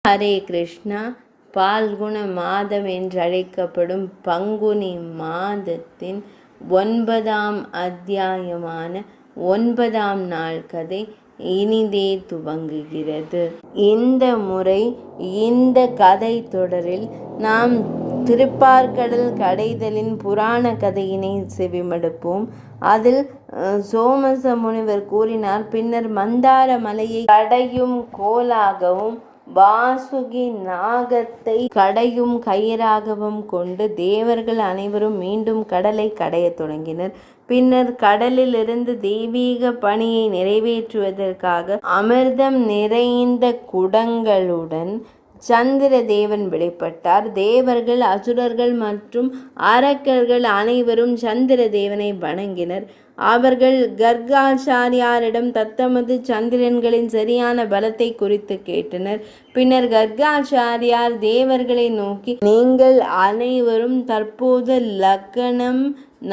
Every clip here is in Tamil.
ஹரே கிருஷ்ணா. பால்குண மாதம் என்றழைக்கப்படும் பங்குனி மாதத்தின் 9ஆம் அத்தியாயமான 9ஆம் நாள் கதை இனிதே துவங்குகிறது. இந்த முறை இந்த கதை தொடரில் நாம் திருப்பார்கடல் கடைதலின் புராண கதையினை செவிமடுப்போம். அதில் சோமச முனிவர் கூறினார், பின்னர் மந்தார மலையை கடையும் கோலாகவும் வாசுகி நாகத்தை கடையும் கயிறாகவும் கொண்டு தேவர்கள் அனைவரும் மீண்டும் கடலை கடையத் தொடங்கினர். பின்னர் கடலிலிருந்து தெய்வீக பணியை நிறைவேற்றுவதற்காக அமிர்தம் நிறைந்த குடங்களுடன் சந்திர தேவன் வெளிப்பட்டார். தேவர்கள், அசுரர்கள் மற்றும் அரக்கர்கள் அனைவரும் சந்திர தேவனை வணங்கினர். அவர்கள் கர்காச்சாரியாரிடம் தத்தமது சந்திரன்களின் சரியான பலத்தை குறித்து கேட்டனர். பின்னர் கர்காச்சாரியார் தேவர்களை நோக்கி, நீங்கள் அனைவரும் தற்போது லக்னம்,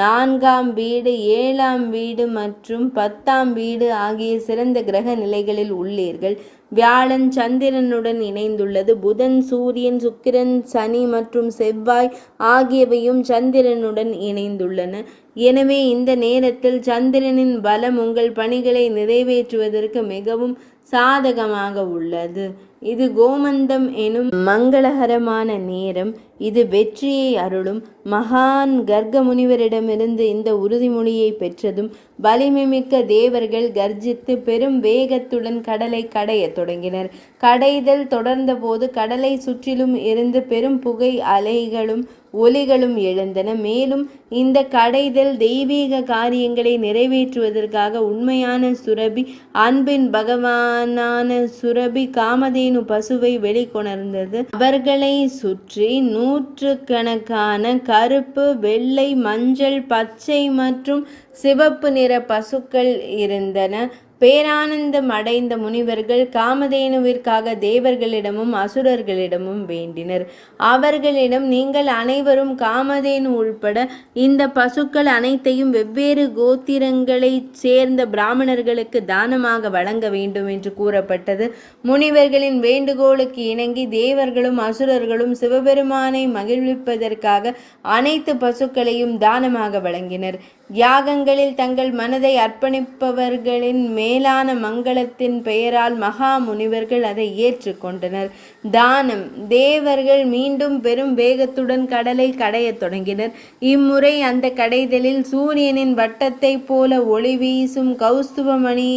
4ஆம் வீடு, 7ஆம் வீடு மற்றும் 10ஆம் வீடு ஆகிய சிறந்த கிரக நிலைகளில் உள்ளீர்கள். வியாழன் சந்திரனுடன் இணைந்துள்ளது. புதன், சூரியன், சுக்கிரன், சனி மற்றும் செவ்வாய் ஆகியவையும் சந்திரனுடன் இணைந்துள்ளன. எனவே இந்த நேரத்தில் சந்திரனின் பலம் உங்கள் பணிகளை நிறைவேற்றுவதற்கு மிகவும் சாதகமாக உள்ளது. இது கோமந்தம் எனும் மங்களகரமான நேரம். இது வெற்றியை அருளும். மகான் கர்க முனிவரிடமிருந்து இந்த உறுதிமொழியை பெற்றதும் வலிமைமிக்க தேவர்கள் கர்ஜித்து பெரும் வேகத்துடன் கடலை கடையத் தொடங்கினர். கடைதல் தொடர்ந்த போது கடலை சுற்றிலும் இருந்து பெரும் புகை அலைகளும் ஒலிகளும் எழுந்தன. மேலும் இந்த கடைதல் தெய்வீக காரியங்களை நிறைவேற்றுவதற்காக உண்மையான சுரபி, அன்பின் பகவானான சுரபி காமதேனு பசுவை வெளிக்கொணர்ந்தது. அவர்களை சுற்றி நூற்றுக்கணக்கான கருப்பு, வெள்ளை, மஞ்சள், பச்சை மற்றும் சிவப்பு நிற பசுக்கள் இருந்தன. பேரானந்தம் அடைந்த முனிவர்கள் காமதேனுவிற்காக தேவர்களிடமும் அசுரர்களிடமும் வேண்டினர். அவர்களிடம், நீங்கள் அனைவரும் காமதேனு உள்பட இந்த பசுக்கள் அனைத்தையும் வெவ்வேறு கோத்திரங்களைச் சேர்ந்த பிராமணர்களுக்கு தானமாக வழங்க வேண்டும் என்று கூறப்பட்டது. முனிவர்களின் வேண்டுகோளுக்கு இணங்கி தேவர்களும் அசுரர்களும் சிவபெருமானை மகிழ்விப்பதற்காக அனைத்து பசுக்களையும் தானமாக வழங்கினர். யாகங்களில் தங்கள் மனதை அர்ப்பணிப்பவர்களின் மேலான மங்களத்தின் பெயரால் மகா முனிவர்கள் அதை ஏற்றுக்கொண்டனர். தானம். தேவர்கள் மீண்டும் பெரும் வேகத்துடன் கடலை கடையத் தொடங்கினர். இம்முறை அந்த கடைதலில் சூரியனின் வட்டத்தை போல ஒளி வீசும் கௌஸ்துபமணி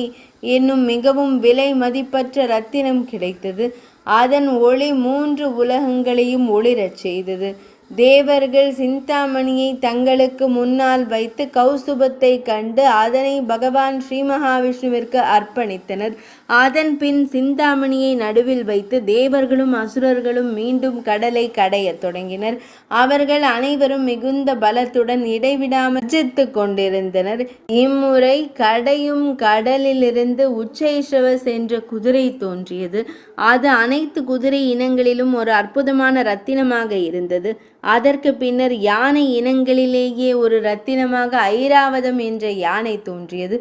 என்னும் மிகவும் விலை மதிப்பற்ற ரத்தினம் கிடைத்தது. அதன் ஒளி 3 உலகங்களையும் ஒளிரச் செய்தது. தேவர்கள் சிந்தாமணியை தங்களுக்கு முன்னால் வைத்து கௌசுபத்தை கண்டு அதனை பகவான் ஸ்ரீ மகாவிஷ்ணுவிற்கு அர்ப்பணித்தனர். அதன் பின் சிந்தாமணியை நடுவில் வைத்து தேவர்களும் அசுரர்களும் மீண்டும் கடலை கடையத் தொடங்கினர். அவர்கள் அனைவரும் மிகுந்த பலத்துடன் இடைவிடாமல் கர்ஜித்து கொண்டிருந்தனர். இம்முறை கடையும் கடலிலிருந்து உச்சைஸ்ரவஸ் என்ற குதிரை தோன்றியது. அது அனைத்து குதிரை இனங்களிலும் ஒரு அற்புதமான ரத்தினமாக இருந்தது. அதற்கு பின்னர் யானை இனங்களிலேயே ஒரு ரத்தினமாக ஐராவதம் என்ற யானை தோன்றியது.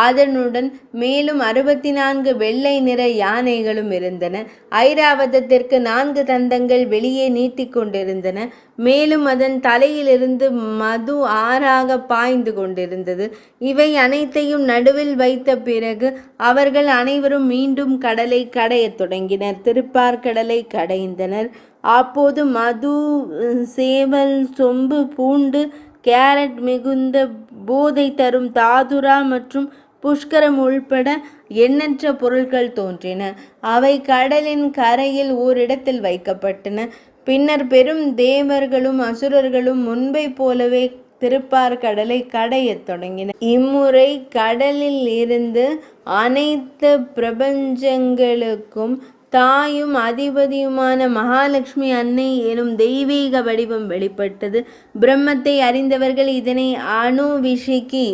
அதனுடன் மேலும் 64 வெள்ளை நிற யானைகளும் இருந்தன. ஐராவதத்திற்கு 4 தந்தங்கள் வெளியே நீட்டிக்கொண்டிருந்தன. மேலும் அதன் தலையிலிருந்து மது ஆறாக பாய்ந்து கொண்டிருந்தது. இவை அனைத்தையும் நடுவில் வைத்த பிறகு அவர்கள் அனைவரும் மீண்டும் கடலை கடையத் தொடங்கினர். திருப்பார்கடலை கடைந்தனர். அப்போது மது, சேவல், சொம்பு, பூண்டு, கேரட் மிகுந்த போதை தரும் தாதுரா மற்றும் புஷ்கரம் உள்பட எண்ணற்ற பொருட்கள் தோன்றின. அவை கடலின் கரையில் ஓரிடத்தில் வைக்கப்பட்டன. பின்னர் பெரும் தேவர்களும் அசுரர்களும் முன்பை போலவே திருப்பார்கடலை கடையத் தொடங்கினர். இம்முறை கடலில் இருந்து அனைத்து பிரபஞ்சங்களுக்கும் தாயும் அதிபதியுமான மகாலட்சுமி அன்னை எனும் தெய்வீக வடிவம் வெளிப்பட்டது. பிரம்மத்தை அறிந்தவர்கள் இதனை அணுவிஷிகி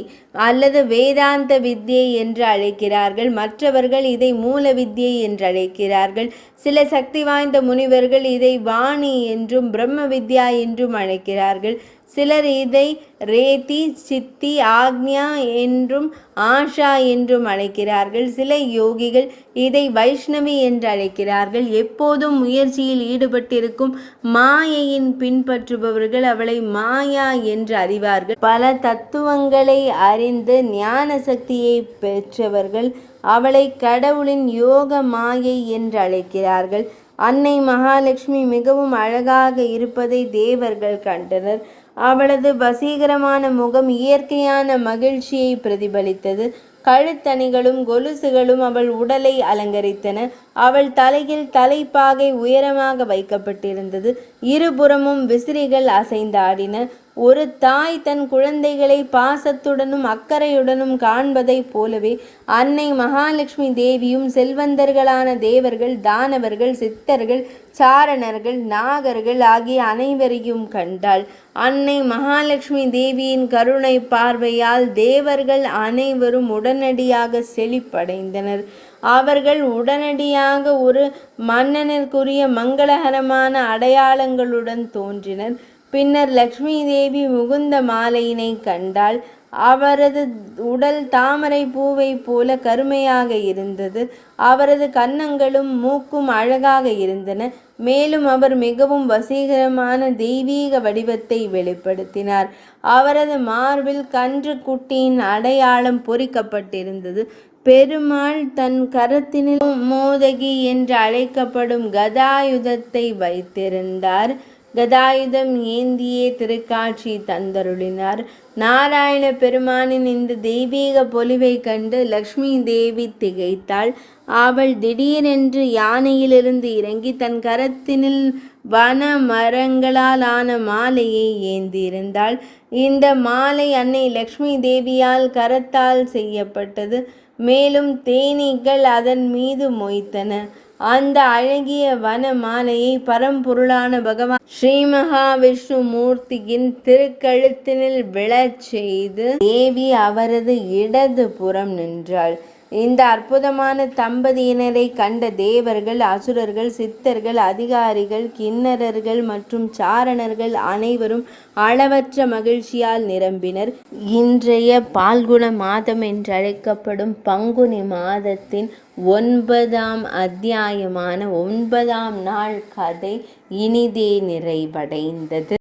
அல்லது வேதாந்த வித்யை என்று அழைக்கிறார்கள். மற்றவர்கள் இதை மூல வித்யை என்று அழைக்கிறார்கள். சில சக்தி வாய்ந்த முனிவர்கள் இதை வாணி என்றும் பிரம்ம வித்யா என்றும் அழைக்கிறார்கள். சிலர் இதை ரேதி, சித்தி, ஆக்ஞா என்றும் ஆஷா என்றும் அழைக்கிறார்கள். சில யோகிகள் இதை வைஷ்ணவி என்று அழைக்கிறார்கள். எப்போதும் முயற்சியில் ஈடுபட்டிருக்கும் மாயையின் பின்பற்றுபவர்கள் அவளை மாயா என்று அறிவார்கள். பல தத்துவங்களை அறிந்து ஞான சக்தியை பெற்றவர்கள் அவளை கடவுளின் யோக மாயை என்று அழைக்கிறார்கள். அன்னை மகாலட்சுமி மிகவும் அழகாக இருப்பதை தேவர்கள் கண்டனர். அவளது வசீகரமான முகம் இயற்கையான மகிழ்ச்சியை பிரதிபலித்தது. கழுத்தணிகளும் கொலுசுகளும் அவள் உடலை அலங்கரித்தன. அவள் தலையில் தலைப்பாகை உயரமாக வைக்கப்பட்டிருந்தது. இருபுறமும் விசிறிகள் அசைந்தாடின. ஒரு தாய் தன் குழந்தைகளை பாசத்துடனும் அக்கறையுடனும் காண்பதைப் போலவே அன்னை மகாலட்சுமி தேவியும் செல்வந்தர்களான தேவர்கள், தானவர்கள், சித்தர்கள், சாரணர்கள், நாகர்கள் ஆகிய அனைவரையும் கண்டாள். அன்னை மகாலட்சுமி தேவியின் கருணை பார்வையால் தேவர்கள் அனைவரும் உடனடியாக செழிப்படைந்தனர். அவர்கள் உடனடியாக ஒரு மன்னனுக்குரிய மங்களகரமான அடையாளங்களுடன் தோன்றினர். பின்னர் லக்ஷ்மி தேவி முகுந்த மாலையினை கண்டாள். அவரது உடல் தாமரை பூவை போல கருமையாக இருந்தது. அவரது கன்னங்களும் மூக்கும் அழகாக இருந்தன. மேலும் அவர் மிகவும் வசீகரமான தெய்வீக வடிவத்தை வெளிப்படுத்தினார். அவரது மார்பில் கன்று குட்டியின் அடையாளம் பொறிக்கப்பட்டிருந்தது. பெருமாள் தன் கரத்தினில் மோதகி என்று அழைக்கப்படும் கதாயுதத்தை வைத்திருந்தார். கதாயுதம் ஏந்தியே திருக்காட்சி தந்தருளினார். நாராயண பெருமானின் இந்த தெய்வீக பொலிவை கண்டு லக்ஷ்மி தேவி திகைத்தாள். அவள் திடீரென்று யானையிலிருந்து இறங்கி தன் கரத்தினில் வன மரங்களால் ஆன மாலையை ஏந்தியிருந்தாள். இந்த மாலை அன்னை லக்ஷ்மி தேவியால் கரத்தால் செய்யப்பட்டது. மேலும் தேனீக்கள் அதன் மீது மொய்த்தன. அந்த அழகிய வன மாலையை பரம்பொருளான பகவான் ஸ்ரீ மகாவிஷ்ணு மூர்த்தியின் திருக்கழுத்தினில் விழச் செய்து தேவி அவரது இடது புறம் நின்றாள். இந்த அற்புதமான தம்பதியினரை கண்ட தேவர்கள், அசுரர்கள், சித்தர்கள், அதிகாரிகள், கிண்ணறர்கள் மற்றும் சாரணர்கள் அனைவரும் அளவற்ற மகிழ்ச்சியால் நிரம்பினர். இன்றைய பால்குண மாதம் என்றழைக்கப்படும் பங்குனி மாதத்தின் 9ஆம் அத்தியாயமான 9ஆம் நாள் கதை இனிதே நிறைவடைந்தது.